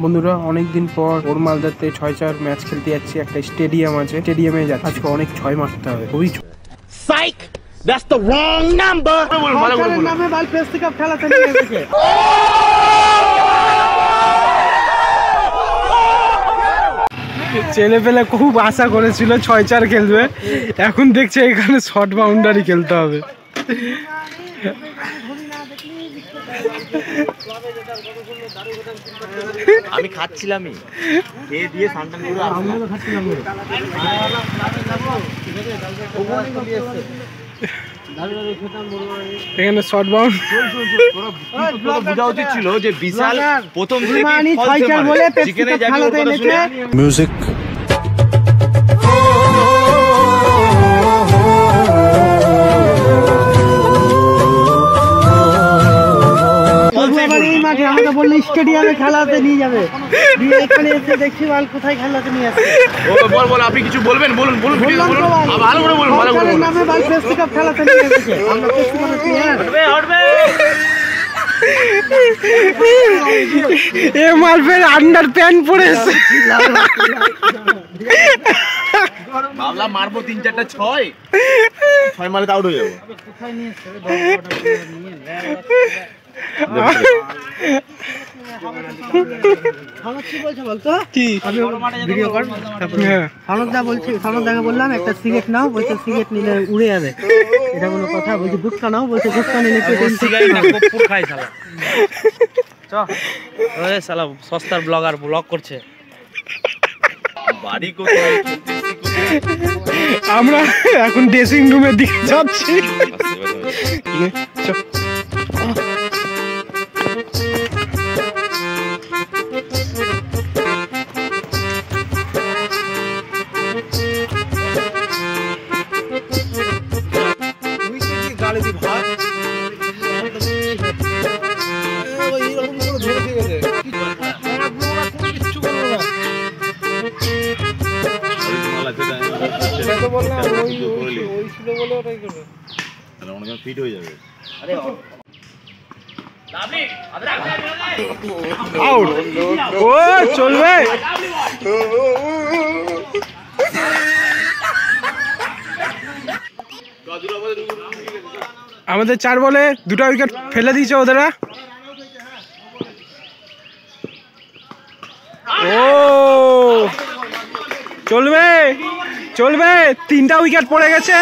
বন্ধুরা অনেকদিন পর ওর মালদাতে 6-4 ম্যাচ খেলতে যাচ্ছি। একটা স্টেডিয়াম আছে, স্টেডিয়ামে যাচ্ছি। আজকে অনেক 6 মারতে হবে। খুবই psych, that's the wrong number. নামে বল পেস্টি কাপ খেলাতে নিয়ে এসেছে। ছেলেপেলে খুব আশা করেছিল 6-4 খেলবে, এখন দেখছে এখানে শর্ট বাউন্ডারি খেলতে হবে। আমি খাচ্ছিলামই, খেয়ে দিয়ে সান্টান করে আমিও খাচ্ছিলাম। এখানে শর্ট বাউন্ড বোঝা উচিত ছিল যে বিশাল প্রথম থেকে মিউজিক। আমাকে বললে স্টেডিয়ামে খেলাতে নিয়ে যাবে, এখানে এসে দেখছি মাল কোথায় খেলাতে নিয়ে আসছে। বল বল, আপনি কিছু বলবেন? বলুন বলুন, ভালো করে বলুন। ভালো করে নামে বল পেস্টি কাপ খেলাতে নিয়ে এসেছে। আমরা পেস্টি বানাচ্ছি। এ মাল ফের আন্ডার প্যান্ট পরে এসেছে। ভাবলাম মারবো 3-4টা 6 মারে আউট হয়ে যাবো। কোথায় নিয়ে এসেছে? বললাম একটা সিগারেট নাও, বলছে সিগারেট নিলে উড়ে যাবে, এটা কোনো কথা? বলছি গুটকা নাও, বলছে গুটকা নিলে সস্তার ব্লগার ব্লগ করছে। বাড়ি কোথায়? আমরা এখন ড্রেসিং রুমের দিকে যাচ্ছি। ফিট হয়ে যাবে। ও চলবে। আমাদের 4 বলে 2টা উইকেট ফেলে দিয়েছে ওদেরা। ও চলবে চলবে, 3টা উইকেট পড়ে গেছে।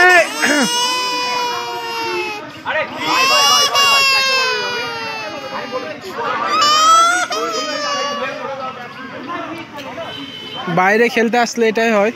বাইরে খেলতে আসলে এটাই হয়।